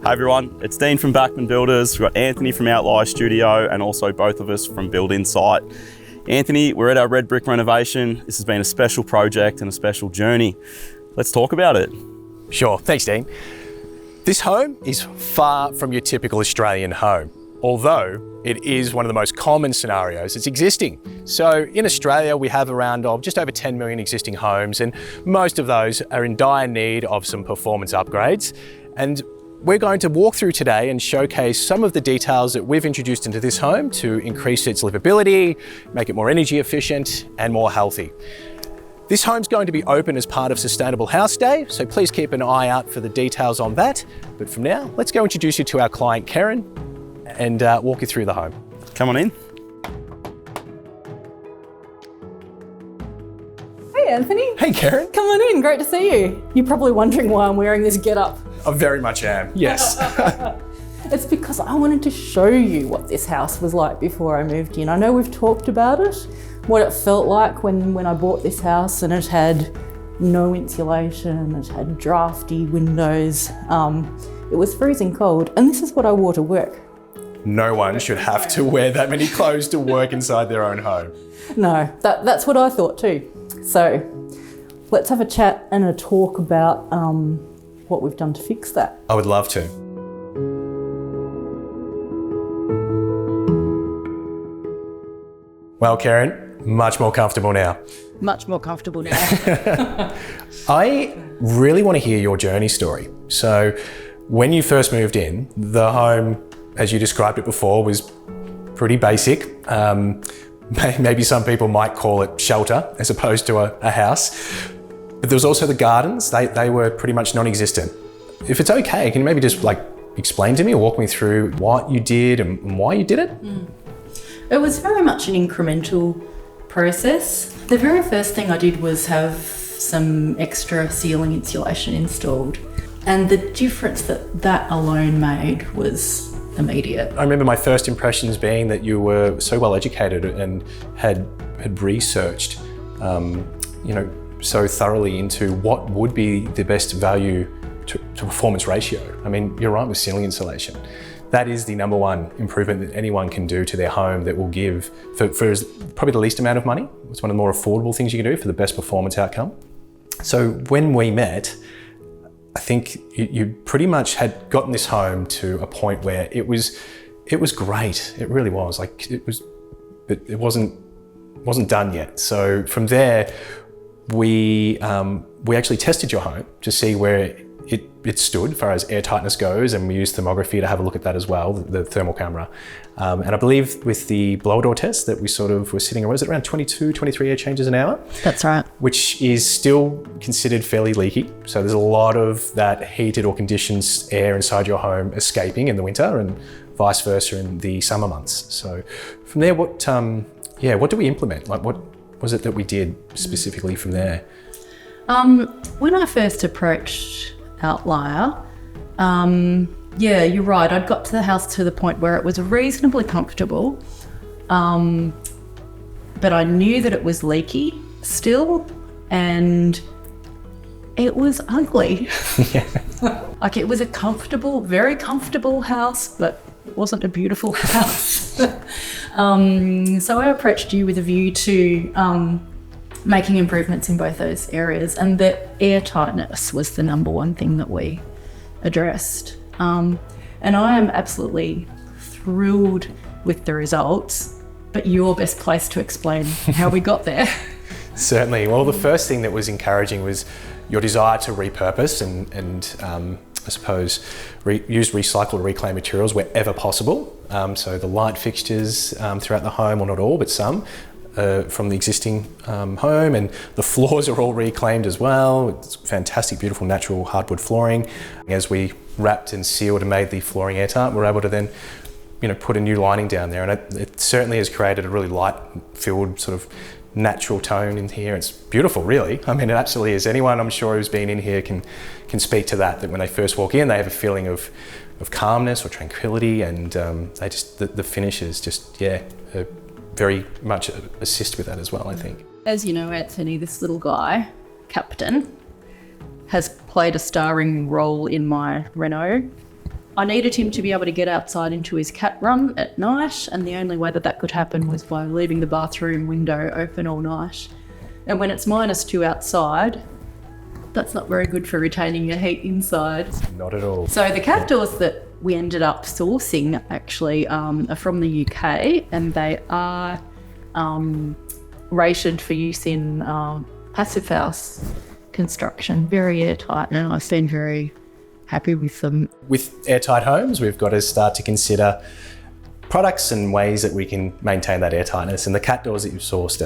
Hi everyone, it's Dean from Backman Builders. We've got Anthony from Outlier Studio and also both of us from Build Insight. Anthony, we're at our red brick renovation. This has been a special project and a special journey. Let's talk about it. Sure, thanks Dean. This home is far from your typical Australian home, although it is one of the most common scenarios that's existing. So in Australia, we have around just over 10 million existing homes, and most of those are in dire need of some performance upgrades. And we're going to walk through today and showcase some of the details that we've introduced into this home to increase its livability, make it more energy efficient and more healthy. This home's going to be open as part of Sustainable House Day, so please keep an eye out for the details on that. But from now, let's go introduce you to our client, Karen, and walk you through the home. Come on in. Hey Anthony. Hey Karen. Come on in, great to see you. You're probably wondering why I'm wearing this get-up. I very much am, yes. It's because I wanted to show you what this house was like before I moved in. I know we've talked about it, what it felt like when I bought this house, and it had no insulation, it had drafty windows. It was freezing cold, and this is what I wore to work. No one should have to wear that many clothes to work inside their own home. No, that's what I thought too. So let's have a chat and a talk about what we've done to fix that. I would love to. Well, Karen, much more comfortable now. Much more comfortable now. I really want to hear your journey story. So when you first moved in, the home, as you described it before, was pretty basic. Maybe some people might call it shelter as opposed to a house. But there was also the gardens. They were pretty much non-existent. If it's okay, can you maybe just explain to me or walk me through what you did and why you did it? It was very much an incremental process. The very first thing I did was have some extra ceiling insulation installed. And the difference that alone made was immediate. I remember my first impressions being that you were so well educated and had researched, so thoroughly into what would be the best value to performance ratio. I mean, you're right with ceiling insulation. That is the number one improvement that anyone can do to their home that will give, for probably the least amount of money. It's one of the more affordable things you can do for the best performance outcome. So when we met, I think you pretty much had gotten this home to a point where it was great. It really was. But it wasn't done yet. So from there, we actually tested your home to see where it stood as far as air tightness goes, and we used thermography to have a look at that as well, the thermal camera. And I believe with the blower door test that we sort of were sitting, was it around 22, 23 air changes an hour? That's right. Which is still considered fairly leaky. So there's a lot of that heated or conditioned air inside your home escaping in the winter and vice versa in the summer months. So from there, what do we implement? What was it that we did specifically from there? When I first approached Outlier, you're right. I'd got to the house to the point where it was reasonably comfortable, but I knew that it was leaky still, and it was ugly. It was a comfortable, very comfortable house, but it wasn't a beautiful house. So I approached you with a view to making improvements in both those areas, and the air tightness was the number one thing that we addressed. And I am absolutely thrilled with the results, but you're best placed to explain how we got there. Certainly. Well, the first thing that was encouraging was your desire to repurpose and I suppose use recycled or reclaimed materials wherever possible. So the light fixtures throughout the home, or not all, but some, from the existing home, and the floors are all reclaimed as well. It's fantastic, beautiful natural hardwood flooring. As we wrapped and sealed and made the flooring airtight, we're able to then put a new lining down there, and it certainly has created a really light-filled sort of natural tone in here. It's beautiful, really. I mean, it absolutely is. Anyone I'm sure who's been in here can speak to that when they first walk in, they have a feeling of calmness or tranquility, and the finishes just very much assist with that as well, I think. As you know, Anthony, this little guy, Captain, has played a starring role in my Reno I needed him to be able to get outside into his cat run at night, and the only way that that could happen was by leaving the bathroom window open all night. And when it's -2 outside, that's not very good for retaining your heat inside. Not at all. So the cat doors that we ended up sourcing actually are from the UK, and they are rated for use in passive house construction, very airtight, and I've been very happy with them. With airtight homes, we've got to start to consider products and ways that we can maintain that airtightness. And the cat doors that you've sourced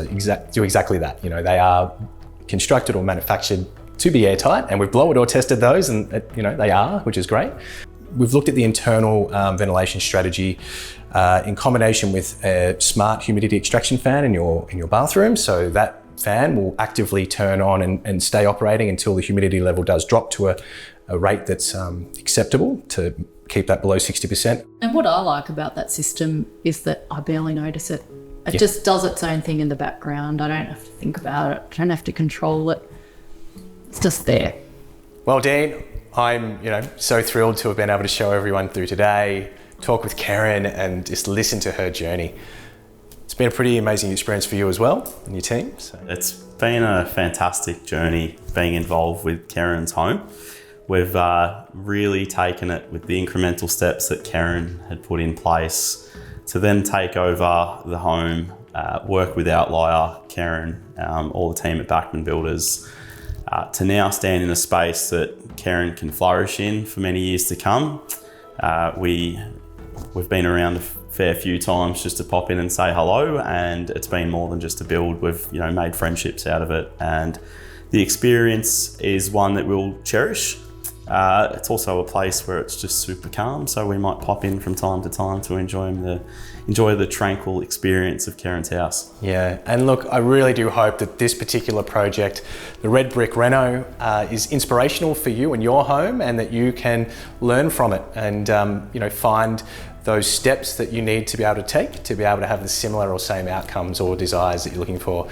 do exactly that. You know, they are constructed or manufactured to be airtight, and we've blower door tested those, and you know they are, which is great. We've looked at the internal ventilation strategy in combination with a smart humidity extraction fan in your bathroom. So that fan will actively turn on and stay operating until the humidity level does drop to a rate that's acceptable to keep that below 60%. And what I like about that system is that I barely notice it. It just does its own thing in the background. I don't have to think about it. I don't have to control it. It's just there. Well, Dean, I'm so thrilled to have been able to show everyone through today, talk with Karen, and just listen to her journey. It's been a pretty amazing experience for you as well and your team. So. It's been a fantastic journey being involved with Karen's home. We've really taken it with the incremental steps that Karen had put in place to then take over the home, work with Outlier, Karen, all the team at Bachman Builders, to now stand in a space that Karen can flourish in for many years to come. We've been around a fair few times just to pop in and say hello, and it's been more than just a build. We've made friendships out of it, and the experience is one that we'll cherish. It's also a place where it's just super calm, so we might pop in from time to time to enjoy the tranquil experience of Karen's house. Yeah, and look, I really do hope that this particular project, the Red Brick Reno, is inspirational for you and your home, and that you can learn from it and find those steps that you need to be able to take to be able to have the similar or same outcomes or desires that you're looking for.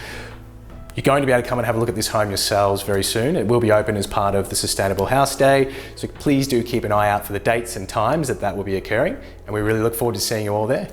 You're going to be able to come and have a look at this home yourselves very soon. It will be open as part of the Sustainable House Day, so please do keep an eye out for the dates and times that will be occurring, and we really look forward to seeing you all there.